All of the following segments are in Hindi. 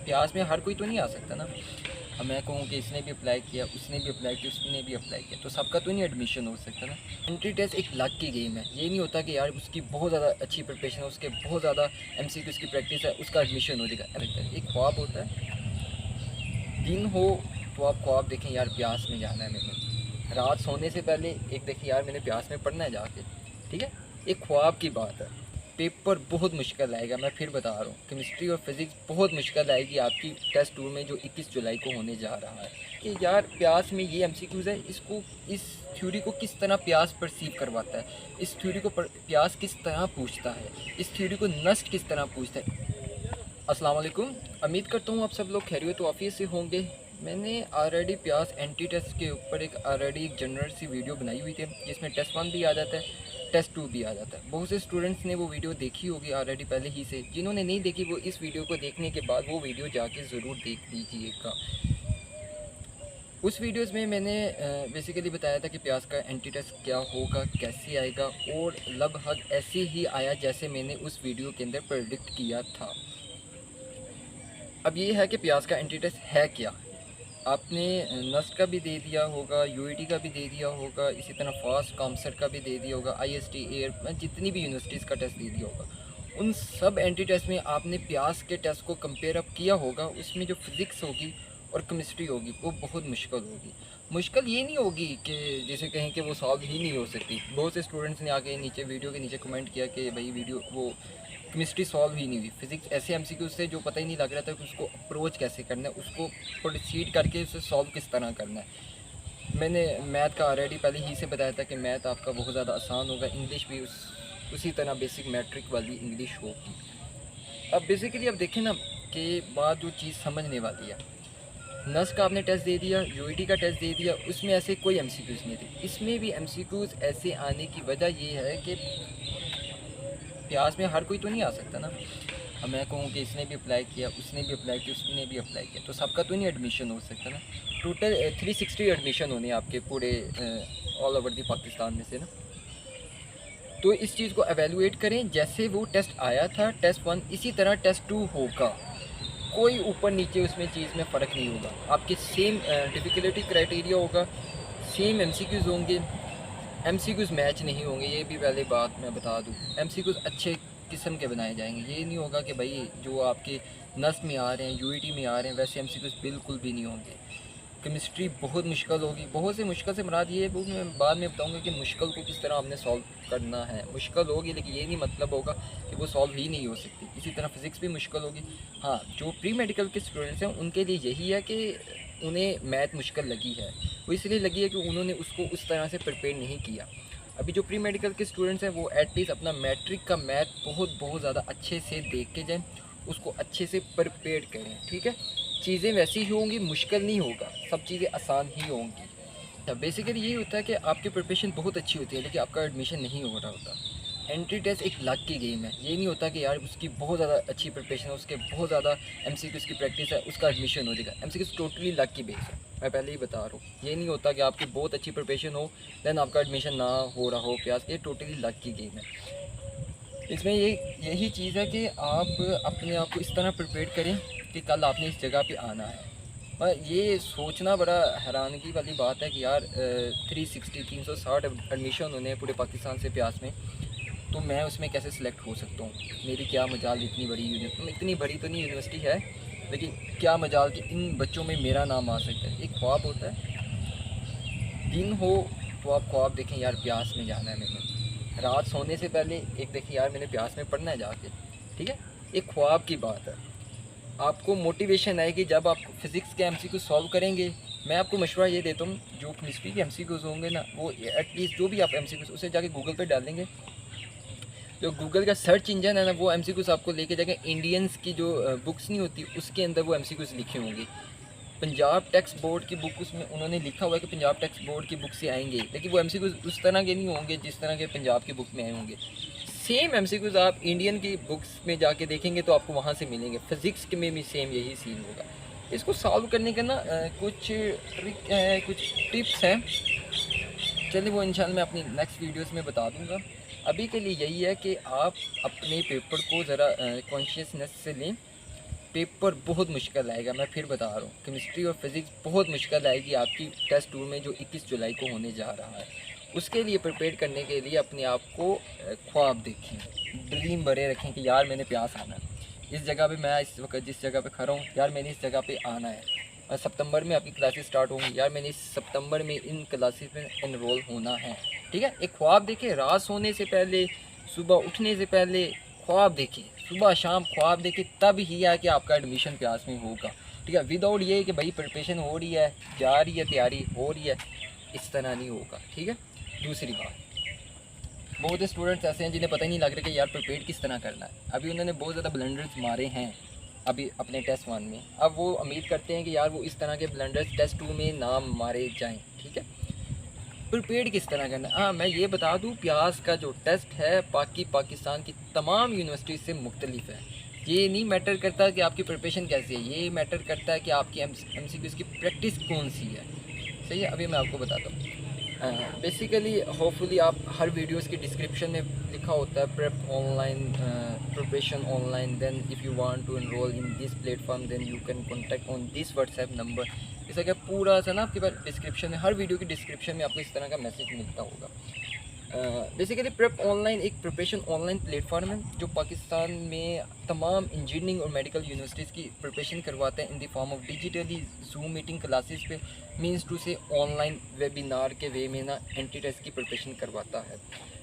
प्यास में हर कोई तो नहीं आ सकता ना। अब मैं कहूँ कि इसने भी अप्लाई किया, उसने भी अप्लाई किया, उसने भी अप्लाई किया, तो सबका तो नहीं एडमिशन हो सकता ना। एंट्री टेस्ट एक लक की गेम है। ये नहीं होता कि यार उसकी बहुत ज़्यादा अच्छी प्रिपरेशन है, उसके बहुत ज़्यादा MCQ की प्रैक्टिस है, उसका एडमिशन हो जाएगा। एक ख्वाब होता है, दिन हो तो आप ख्वाब देखें यार प्यास में जाना है मैंने, रात सोने से पहले एक देखें यार मैंने प्यास में पढ़ना है जाके, ठीक है। एक ख्वाब की बात है। पेपर बहुत मुश्किल आएगा, मैं फिर बता रहा हूँ, केमिस्ट्री और फिज़िक्स बहुत मुश्किल आएगी आपकी टेस्ट 2 में जो 21 जुलाई को होने जा रहा है। कि यार प्यास में ये MCQs है, इसको इस थ्योरी को किस तरह प्यास परसीव करवाता है, इस थ्योरी को प्यास किस तरह पूछता है, इस थ्योरी को नस्ट किस तरह पूछता है। अस्सलाम वालेकुम, उम्मीद करता हूँ आप सब लोग खैरियत वाफ़ियत से होंगे। मैंने ऑलरेडी प्यास एंटी टेस्ट के ऊपर एक जनरल सी वीडियो बनाई हुई थी, जिसमें टेस्ट 1 भी आ जाता है, टेस्ट 2 भी आ जाता है। बहुत से स्टूडेंट्स ने वो वीडियो देखी होगी ऑलरेडी पहले ही से। जिन्होंने नहीं देखी वो इस वीडियो को देखने के बाद वो वीडियो जाके ज़रूर देख लीजिएगा। उस वीडियोज़ में मैंने बेसिकली बताया था कि प्यास का एंटी टेस्ट क्या होगा, कैसे आएगा, और लगभग ऐसे ही आया जैसे मैंने उस वीडियो के अंदर प्रेडिक्ट किया था। अब ये है कि प्यास का एंटी टेस्ट है क्या। आपने नस्ट का भी दे दिया होगा, यूईटी का भी दे दिया होगा, इसी तरह फास्ट कामसर का भी दे दिया होगा, आईएसटी एयर, जितनी भी यूनिवर्सिटीज़ का टेस्ट दे दिया होगा। उन सब एंटी टेस्ट में आपने प्यास के टेस्ट को कंपेयर अप किया होगा। उसमें जो फिज़िक्स होगी और केमिस्ट्री होगी वो बहुत मुश्किल होगी। मुश्किल ये नहीं होगी कि जैसे कहें कि वो सॉल्व ही नहीं हो सकती। बहुत से स्टूडेंट्स ने आके नीचे वीडियो के नीचे कमेंट किया कि भाई वीडियो वो केमिस्ट्री सॉल्व ही नहीं हुई। फिज़िक्स ऐसे MCQ से जो पता ही नहीं लग रहा था कि उसको अप्रोच कैसे करना है, उसको प्रोसीड करके उसे सॉल्व किस तरह करना है। मैंने मैथ का ऑलरेडी पहले ही से बताया था कि मैथ आपका बहुत ज़्यादा आसान होगा, इंग्लिश भी उसी तरह बेसिक मैट्रिक वाली इंग्लिश होगी। अब बेसिकली अब देखें ना कि बात जो चीज़ समझने वाली है, नस का आपने टेस्ट दे दिया, यूईटी का टेस्ट दे दिया, उसमें ऐसे कोई MCQs नहीं थे। इसमें भी MCQs ऐसे आने की वजह ये है कि प्यास में हर कोई तो नहीं आ सकता ना। अब मैं कहूँ कि इसने भी अप्लाई किया, उसने भी अप्लाई किया, उसने भी अप्लाई किया, तो सबका तो नहीं एडमिशन हो सकता ना। टोटल 360 एडमिशन होने आपके पूरे ऑल ओवर दी पाकिस्तान में से ना। तो इस चीज़ को एवेलुएट करें, जैसे वो टेस्ट आया था टेस्ट 1 इसी तरह टेस्ट 2 होगा। कोई ऊपर नीचे उसमें चीज़ में फ़र्क नहीं होगा। आपके सेम डिफ़िकल्टी क्राइटेरिया होगा, सेम MCQs होंगे। MCQs मैच नहीं होंगे, ये भी पहले बात मैं बता दूँ। MCQs अच्छे किस्म के बनाए जाएंगे। ये नहीं होगा कि भाई जो आपके नस्ट में आ रहे हैं, यूईटी में आ रहे हैं, वैसे MCQs बिल्कुल भी नहीं होंगे। केमिस्ट्री बहुत मुश्किल होगी। बहुत से मुश्किल से मुराद ये है, वो मैं बाद में बताऊंगा कि मुश्किल को किस तरह हमने सॉल्व करना है। मुश्किल होगी लेकिन ये नहीं मतलब होगा कि वो सॉल्व ही नहीं हो सकती। इसी तरह फिज़िक्स भी मुश्किल होगी। हाँ, जो प्री मेडिकल के स्टूडेंट्स हैं उनके लिए यही है कि उन्हें मैथ मुश्किल लगी है। वो इसलिए लगी है कि उन्होंने उसको उस तरह से प्रिपेयर नहीं किया। अभी जो प्री मेडिकल के स्टूडेंट्स हैं वो एटलीस्ट अपना मैट्रिक का मैथ बहुत ज़्यादा अच्छे से देख के जाएँ, उसको अच्छे से प्रिपेयर करें, ठीक है। चीज़ें वैसी ही होंगी, मुश्किल नहीं होगा, सब चीज़ें आसान ही होंगी। बेसिकली यही होता है कि आपकी प्रिपरेशन बहुत अच्छी होती है लेकिन आपका एडमिशन नहीं हो रहा होता। एंट्री टेस्ट एक लक की गेम है। ये नहीं होता कि यार उसकी बहुत ज़्यादा अच्छी प्रिपरेशन है, उसके बहुत ज़्यादा MCQs की प्रैक्टिस है, उसका एडमिशन हो जाएगा। MCQs टोटली लक की बेस है, मैं पहले ही बता रहा हूँ। ये नहीं होता कि आपकी बहुत अच्छी प्रिपरेशन हो दैन आपका एडमिशन ना हो रहा हो प्यास, ये टोटली लक की गेम है। इसमें यही चीज़ है कि आप अपने आप को इस तरह प्रिपेयर करें कि कल आपने इस जगह पे आना है। और ये सोचना बड़ा हैरानगी वाली बात है कि यार 360 एडमिशन होने हैं पूरे पाकिस्तान से प्यास में, तो मैं उसमें कैसे सिलेक्ट हो सकता हूँ। मेरी क्या मजाल, इतनी बड़ी यूनिवर्सिटी, इतनी बड़ी तो नहीं यूनिवर्सिटी है लेकिन क्या मजाल कि इन बच्चों में मेरा नाम आ सकता है। एक ख्वाब होता है, दिन हो तो आप ख्वाब देखें यार प्यास में जाना है मैंने, रात सोने से पहले एक देखें यार मैंने प्यास में पढ़ना है जाके, ठीक है। एक ख्वाब की बात है। आपको मोटिवेशन आएगी जब आप फिज़िक्स के MCQ सॉल्व करेंगे। मैं आपको मशवरा ये देता हूँ, जो केमिस्ट्री के MCQs होंगे ना, वो एटलीस्ट जो भी आप MCQs उसे जाके गूगल पे डालेंगे, जो गूगल का सर्च इंजन है ना, वो MCQs आपको लेके जाएगा। इंडियंस की जो बुक्स नहीं होती उसके अंदर वो MCQs लिखे होंगे। पंजाब टेक्स्ट बोर्ड की बुक, उसमें उन्होंने लिखा हुआ है कि पंजाब टेक्स्ट बोर्ड की बुक से आएंगे, लेकिन वो MCQs उस तरह के नहीं होंगे जिस तरह के पंजाब की बुक में आए होंगे। सेम MCQs आप इंडियन की बुक्स में जाके देखेंगे तो आपको वहाँ से मिलेंगे। फिज़िक्स के में भी सेम यही सीन होगा। इसको सॉल्व करने का ना कुछ ट्रिक है, कुछ टिप्स हैं। चलिए वो इंशाल्लाह मैं अपनी नेक्स्ट वीडियोस में बता दूंगा। अभी के लिए यही है कि आप अपने पेपर को ज़रा कॉन्शियसनेस से लें पेपर बहुत मुश्किल आएगा, मैं फिर बता रहा हूँ। केमिस्ट्री और फिज़िक्स बहुत मुश्किल आएगी आपकी टेस्ट 2 में जो 21 जुलाई को होने जा रहा है। उसके लिए प्रिपेयर करने के लिए अपने आप को ख्वाब देखें, ड्रीम बड़े रखें कि यार मैंने प्यास आना है, इस जगह पे मैं इस वक्त जिस जगह पे खड़ा हूँ यार मैंने इस जगह पे आना है। सितंबर में आपकी क्लासेस स्टार्ट होंगी, यार मैंने इस सितंबर में इन क्लासेस में इनरोल होना है। ठीक है, एक ख्वाब देखें, रात सोने से पहले, सुबह उठने से पहले ख्वाब देखें, सुबह शाम ख्वाब देखें, तब ही है कि आपका एडमिशन प्यास में होगा। ठीक है, विदाउट ये कि भाई प्रिपरेशन हो रही है, जा रही है, तैयारी हो रही है, इस तरह नहीं होगा। ठीक है, दूसरी बात, बहुत से स्टूडेंट्स ऐसे हैं जिन्हें पता ही नहीं लग रहा कि यार प्रिपेयर किस तरह करना है। अभी उन्होंने बहुत ज़्यादा ब्लंडर्स मारे हैं अभी अपने टेस्ट 1 में, अब वो उम्मीद करते हैं कि यार वो इस तरह के ब्लंडर्स टेस्ट 2 में ना मारे जाएं। ठीक है, प्रिपेयर किस तरह करना है, हाँ मैं ये बता दूँ, प्यास का जो टेस्ट है पाकिस्तान की तमाम यूनिवर्सिटीज़ से मुख्तलिफ है। ये नहीं मैटर करता कि आपकी प्रिपरेशन कैसी है, ये मैटर करता है कि आपकी MCQs की प्रैक्टिस कौन सी है। सही है, अभी मैं आपको बताता हूँ। बेसिकली होपफुली आप हर वीडियोस की डिस्क्रिप्शन में लिखा होता है prep online, preparation online, then if you want to enrol in this platform then you can contact on this WhatsApp number. इसका क्या पूरा सा ना आपके पास डिस्क्रिप्शन में, हर वीडियो की डिस्क्रिप्शन में आपको इस तरह का मैसेज मिलता होगा। बेसिकली प्रेप ऑनलाइन एक प्रिपरेशन ऑनलाइन प्लेटफॉर्म है जो पाकिस्तान में तमाम इंजीनियरिंग और मेडिकल यूनिवर्सिटीज़ की प्रिपरेशन करवाता है in the form of digitally zoom meeting classes पे, मींस टू से ऑनलाइन वेबिनार के वे में ना एंटी टेस्ट की प्रिपरेशन करवाता है।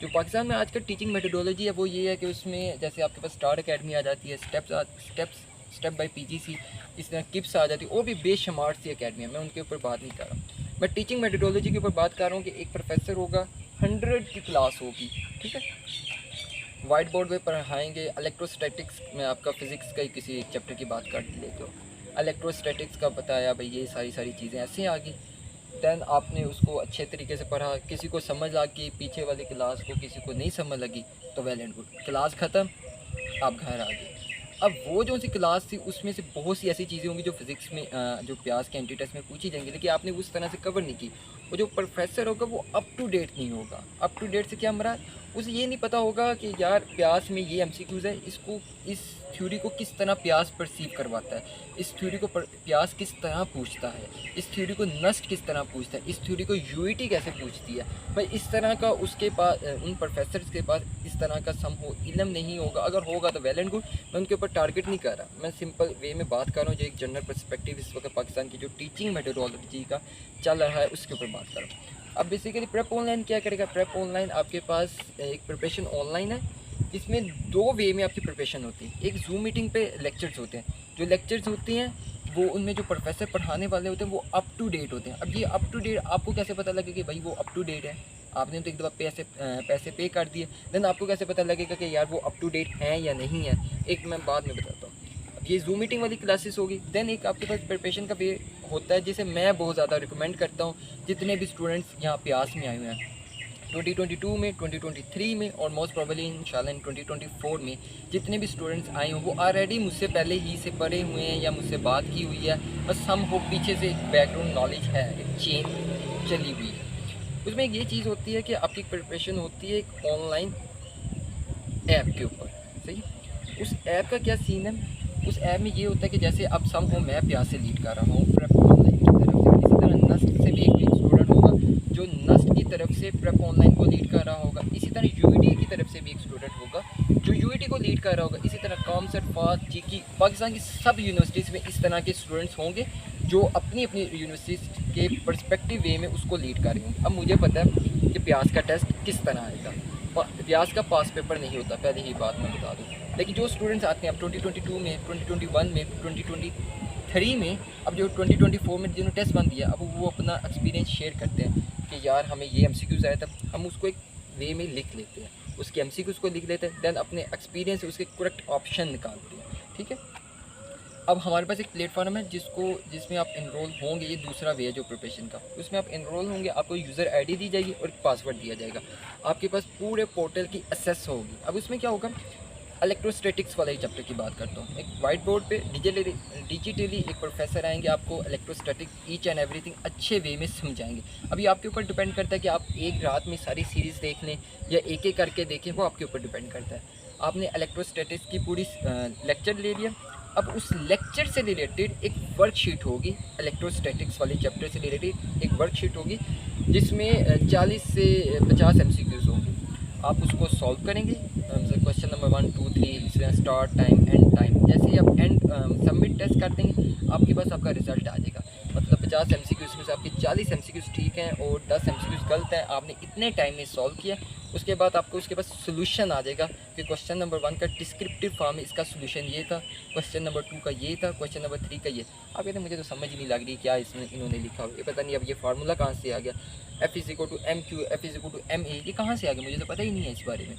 जो पाकिस्तान में आजकल टीचिंग मेथोडोलॉजी है वो ये है कि उसमें जैसे आपके पास स्टार अकेडमी आ जाती है, स्टेप बाय PGC, इस तरह किप्स आ जाती है, वो भी बेशुमार सी अकेडमी है, मैं उनके ऊपर बात नहीं कर रहा। मैं टीचिंग मेथोडोलॉजी के ऊपर बात कर रहा हूँ कि एक प्रोफेसर होगा, 100 की क्लास होगी। ठीक है, वाइट बोर्ड पे पढ़ाएंगे। इलेक्ट्रोस्टैटिक्स में आपका फिज़िक्स का ही किसी एक चैप्टर की बात कर लेते हो, इलेक्ट्रोस्टैटिक्स का बताया भाई, ये सारी चीज़ें ऐसे आ गई। दैन आपने उसको अच्छे तरीके से पढ़ा, किसी को समझ आ गई पीछे वाली क्लास को, किसी को नहीं समझ लगी, तो वेल एंड गुड, क्लास ख़त्म, आप घर आ गए। अब वो जो सी क्लास थी उसमें से बहुत सी ऐसी चीज़ें होंगी जो फिज़िक्स में जो प्यास के एंटी टेस्ट में पूछी जाएंगी, लेकिन आपने उस तरह से कवर नहीं की। वो जो प्रोफेसर होगा वो अप टू डेट नहीं होगा। अप टू डेट से क्या मरा, उसे ये नहीं पता होगा कि यार प्यास में ये MCQs है, इसको इस थ्योरी को किस तरह प्यास परसीव करवाता है, इस थ्योरी को प्यास किस तरह पूछता है, इस थ्योरी को नस्ट किस तरह पूछता है, इस थ्योरी को UET कैसे पूछती है। भाई इस तरह का उसके पास, उन प्रोफेसर्स के पास इस तरह का इल्म नहीं होगा। अगर होगा तो वेल एंड गुड, मैं उनके ऊपर टारगेट नहीं कर रहा, मैं सिंपल वे में बात कर रहा हूँ जो एक जनरल पर्सपेक्टिव इस वक्त पाकिस्तान की जो टीचिंग मेथोडोलॉजी का चल रहा है उसके ऊपर बात कर रहा हूँ। अब बेसिकली प्रेप ऑनलाइन क्या करेगा, प्रेप ऑनलाइन आपके पास एक प्रिपरेशन ऑनलाइन है, इसमें 2 वे में आपकी प्रिपरेशन होती है। एक जूम मीटिंग पे लेक्चर्स होते हैं, जो लेक्चर्स होते हैं वो उनमें जो प्रोफेसर पढ़ाने वाले होते हैं वो अप टू डेट होते हैं। अब ये अप टू डेट आपको कैसे पता लगेगा कि भाई वो अप टू डेट है, आपने तो एक दफ़ा पैसे पे कर दिए, देन आपको कैसे पता लगेगा कि यार वो अप टू डेट हैं या नहीं है, एक मैं बाद में बताता हूँ। ये जूम मीटिंग वाली क्लासेस होगी। देन एक आपके पास प्रिपरेशन का वे होता है जिसे मैं बहुत ज़्यादा रिकमेंड करता हूँ जितने भी स्टूडेंट्स यहाँ प्यास में आए हुए हैं 2022 में, 2023 में और मोस्ट प्रोबेबली इंशाल्लाह इन 2024 में जितने भी स्टूडेंट्स आए हों वो ऑलरेडी मुझसे पहले ही से पढ़े हुए हैं या मुझसे बात की हुई है, बस हम हो पीछे से एक बैकग्राउंड नॉलेज है, एक चेन चली हुई है। उसमें ये चीज़ होती है कि आपकी प्रिपरेशन होती है एक ऑनलाइन ऐप के ऊपर। सही, उस ऐप का क्या सीन है, उस ऐप में ये होता है कि जैसे अब सम हो मैं प्यास से लीड कर रहा हूँ प्रेप ऑनलाइन की तरफ से, इसी तरह नस्ट से भी एक स्टूडेंट होगा जो नस्ट की तरफ से प्रेप ऑनलाइन को लीड कर रहा होगा, इसी तरह UET की तरफ से भी एक स्टूडेंट होगा जो UET को लीड कर रहा होगा, इसी तरह कॉमसेट, फास्ट, GK, पाकिस्तान की सब यूनिवर्सिटीज़ में इस तरह के स्टूडेंट्स होंगे जो अपनी अपनी यूनिवर्सिटीज़ के पर्सपेक्टिव वे में उसको लीड कर रहे होंगे। अब मुझे पता है कि प्यास का टेस्ट किस तरह आएगा, प्यास का पास पेपर नहीं होता, पहले ही बात मैं बता दूँ। लेकिन जो स्टूडेंट्स आते हैं अब 2022 में, 2021 में, 2023 में, अब जो 2024 में जिन्होंने टेस्ट बन दिया, अब वो अपना एक्सपीरियंस शेयर करते हैं कि यार हमें ये MCQs आया था, हम उसको एक वे में लिख लेते हैं, उसके MCQs को लिख लेते हैं, दैन अपने एक्सपीरियंस से उसके करेक्ट ऑप्शन निकालते हैं। ठीक है, अब हमारे पास एक प्लेटफॉर्म है जिसमें आप इनरोल होंगे, ये दूसरा वे है जो प्रिपरेशन का, उसमें आप इनरोल होंगे, आपको यूज़र ID दी जाएगी और एक पासवर्ड दिया जाएगा, आपके पास पूरे पोर्टल की एक्सेस होगी। अब उसमें क्या होगा, इलेक्ट्रोस्टैटिक्स वाले चैप्टर की बात करता हूँ। एक वाइट बोर्ड पे डिजिटली एक प्रोफेसर आएंगे, आपको इलेक्ट्रोस्टैटिक ईच एंड एवरीथिंग अच्छे वे में समझाएंगे। अभी आपके ऊपर डिपेंड करता है कि आप एक रात में सारी सीरीज़ देख लें या एक एक करके देखें, वो आपके ऊपर डिपेंड करता है। आपने इलेक्ट्रोस्टैटिक्स की पूरी लेक्चर ले लिया, अब उस लेक्चर से रिलेटेड एक वर्कशीट होगी, इलेक्ट्रोस्टैटिक्स वाले चैप्टर से रिलेटेड एक वर्कशीट होगी जिसमें 40 से 50 MCQs होंगे। आप उसको सॉल्व करेंगे, क्वेश्चन नंबर 1 2 3, इसमें स्टार्ट टाइम, एंड टाइम। जैसे ही आप एंड सबमिट टेस्ट कर देंगे, आपके पास आपका रिजल्ट आ जाएगा। मतलब 50 MCQs में से आपके 40 MCQs ठीक हैं और 10 MCQs गलत हैं। आपने इतने टाइम में सॉल्व किया, उसके बाद आपको उसके पास सोल्यूशन आ जाएगा कि क्वेश्चन नंबर 1 का डिस्क्रिप्टिव फॉर्म में इसका सोल्यूशन ये था, क्वेश्चन नंबर 2 का ये था, क्वेश्चन नंबर 3 का ये। आप कहते हैं मुझे तो समझ ही नहीं लग रही क्या इसमें इन्होंने लिखा हो, ये पता नहीं अब ये फार्मूला कहाँ से आ गया, F=MQ, F=MA, ये कहाँ से आ गया, मुझे तो पता ही नहीं है इस बारे में,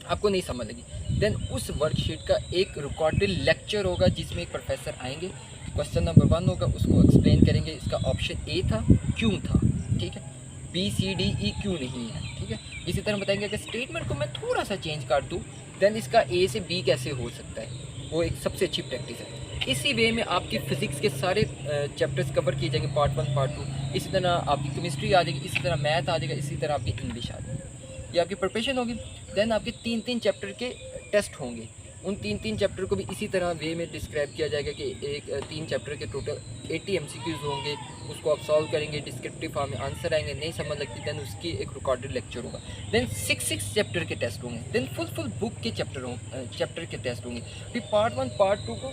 आपको नहीं समझ लगी। देन उस वर्कशीट का एक रिकॉर्डेड लेक्चर होगा जिसमें एक प्रोफेसर आएंगे, क्वेश्चन नंबर 1 होगा, उसको एक्सप्लेन करेंगे इसका ऑप्शन ए था क्यों था, ठीक है, BCDE क्यों नहीं है, ठीक है। इसी तरह बताएंगे कि स्टेटमेंट को मैं थोड़ा सा चेंज कर दूँ देन इसका A से B कैसे हो सकता है, वो एक सबसे अच्छी प्रैक्टिस है। इसी वे में आपकी फ़िज़िक्स के सारे चैप्टर्स कवर किए जाएंगे, पार्ट 1 पार्ट 2, इसी तरह आपकी केमिस्ट्री आ जाएगी, इसी तरह मैथ आ जाएगा, इसी तरह आपकी इंग्लिश आ जाएगी। ये आपकी प्रिपरेशन होगी। देन आपके 3-3 चैप्टर के टेस्ट होंगे, उन 3-3 चैप्टर को भी इसी तरह वे में डिस्क्राइब किया जाएगा कि एक 3 चैप्टर के टोटल 80 MCQs होंगे, उसको आप सॉल्व करेंगे, डिस्क्रिप्टिव फॉर्म में आंसर आएंगे, नहीं समझ लगती देन उसकी एक रिकॉर्डेड लेक्चर होगा। देन 6 चैप्टर के टेस्ट होंगे, देन फुल बुक के चैप्टर के टेस्ट होंगे। फिर पार्ट 1 पार्ट 2 को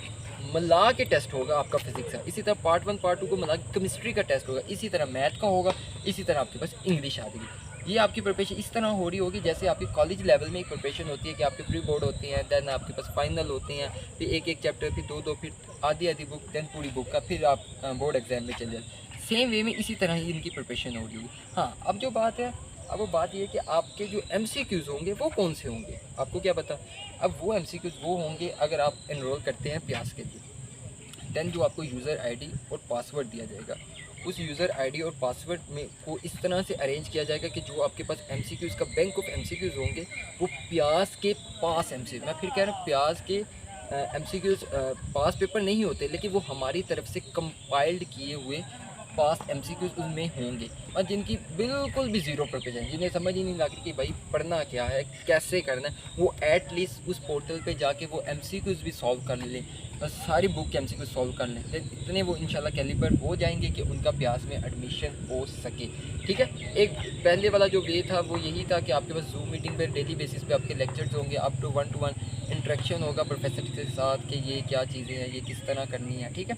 मिला के टेस्ट होगा आपका फिजिक्स का, इसी तरह पार्ट 1 पार्ट 2 को मिला के केमिस्ट्री का टेस्ट होगा, इसी तरह मैथ का होगा, इसी तरह आपके पास इंग्लिश आ जाएगी। ये आपकी प्रिपरेशन इस तरह हो रही होगी जैसे आपकी कॉलेज लेवल में एक प्रिपरेशन होती है कि आपके प्री बोर्ड होती हैं, देन आपके पास फाइनल होते हैं, फिर एक चैप्टर, फिर 2 फिर आधी बुक, देन पूरी बुक का, फिर आप बोर्ड एग्जाम में चले जाए। सेम वे में इसी तरह ही इनकी प्रिपरेशन हो रही होगी। हाँ, अब जो बात है, अब वो बात ये है कि आपके जो MCQs होंगे वो कौन से होंगे, आपको क्या पता। अब वो MCQs वो होंगे अगर आप इनरोल करते हैं प्यास के लिए, देन जो आपको यूज़र ID और पासवर्ड दिया जाएगा, उस यूज़र ID और पासवर्ड में को इस तरह से अरेंज किया जाएगा कि जो आपके पास MCQs का बैंक ऑफ MCQs होंगे वो प्यास के पास MCQs, मैं फिर कह रहा हूँ प्यास के MCQs पास पेपर नहीं होते, लेकिन वो हमारी तरफ से कंपाइल्ड किए हुए पास MCQs उनमें होंगे, और जिनकी बिल्कुल भी ज़ीरो प्रिपरेशन, जिन्हें समझ ही नहीं लग रही कि भाई पढ़ना क्या है, कैसे करना है, वो एटलीस्ट उस पोर्टल पे जाके वो MCQs भी सॉल्व कर लें, बस सारी बुक के MCQs सॉल्व कर लें, इतने वो इंशाल्लाह कैलिबर हो जाएंगे कि उनका प्यास में एडमिशन हो सके, ठीक है। एक पहले वाला जो वे था वो यही था कि आपके पास जूम मीटिंग पर डेली बेसिस पे आपके लेक्चर्स होंगे, अप टू 1-to-1 इंटरेक्शन होगा प्रोफेसर के साथ कि ये क्या चीज़ें हैं, ये किस तरह करनी है, ठीक है।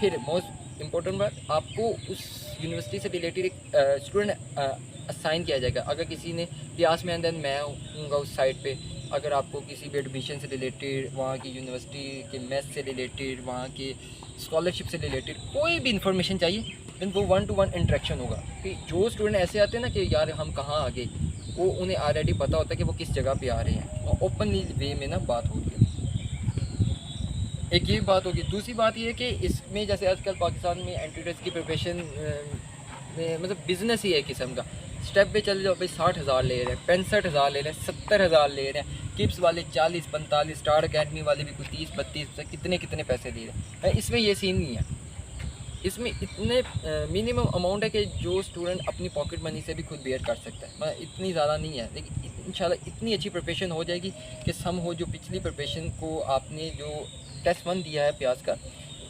फिर मोस्ट इम्पोर्टेंट बात, आपको उस यूनिवर्सिटी से रिलेटेड एक स्टूडेंट असाइन किया जाएगा। अगर किसी ने प्यास में, देन मैं हूँगा उस साइड पे, अगर आपको किसी भी एडमिशन से रिलेटेड, वहाँ की यूनिवर्सिटी के मेस से रिलेटेड, वहाँ के स्कॉलरशिप से रिलेटेड कोई भी इंफॉर्मेशन चाहिए, देन वो 1-to-1 इंटरेक्शन होगा। कि जो स्टूडेंट ऐसे आते हैं ना कि यार हम कहाँ आ गए, वो उन्हें ऑलरेडी पता होता है कि वो किस जगह पे आ रहे हैं, और ओपनली वे में ना बात होती है। एक ये बात होगी। दूसरी बात ये है कि इसमें जैसे आजकल पाकिस्तान में एंट्री टेस्ट की प्रिपरेशन में मतलब बिज़नेस ही है किस्म का, स्टेप पे चले जाओ भाई 60,000 ले रहे हैं, 65,000 ले रहे हैं, 70,000 ले रहे हैं, किप्स वाले 40-45, स्टार अकेडमी वाले भी कोई 30-32, कितने पैसे दे रहे हैं। इसमें ये सीन नहीं है, इसमें इतने मिनिमम अमाउंट है कि जो स्टूडेंट अपनी पॉकेट मनी से भी खुद बेयर कर सकता है, मतलब इतनी ज़्यादा नहीं है, लेकिन इंशाल्लाह इतनी अच्छी प्रिपरेशन हो जाएगी कि सम हो जो पिछली प्रिपरेशन को आपने जो टेस्ट 1 दिया है प्याज का,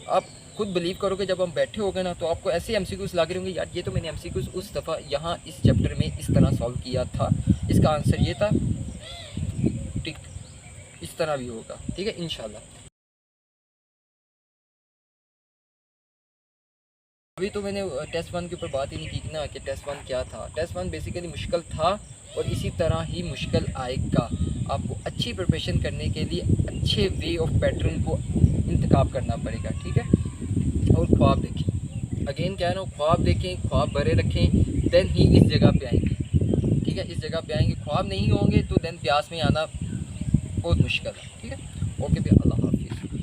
आप खुद बिलीव करोगे जब हम बैठे हो गए ना, तो आपको ऐसे MCQs लग रहे होंगे यार ये तो मैंने MCQs उस दफ़ा यहाँ इस चैप्टर में इस तरह सॉल्व किया था, इसका आंसर ये था, ठीक इस तरह भी होगा, ठीक है इंशाल्लाह। अभी तो मैंने टेस्ट 1 के ऊपर बात ही नहीं की ना कि टेस्ट 1 क्या था। टेस्ट 1 बेसिकली मुश्किल था और इसी तरह ही मुश्किल आएगा। आपको अच्छी प्रिपरेशन करने के लिए अच्छे वे ऑफ पैटर्न को इंतखाब करना पड़ेगा, ठीक है। और ख्वाब देखें, अगेन कह रहा हूँ, ख्वाब देखें, ख्वाब भरे रखें, देन ही इस जगह पे आएंगे, ठीक है, इस जगह पे आएंगे। ख्वाब नहीं होंगे तो देन प्यास में आना बहुत मुश्किल है, ठीक है। ओके भैया, अल्लाह हाफिज़।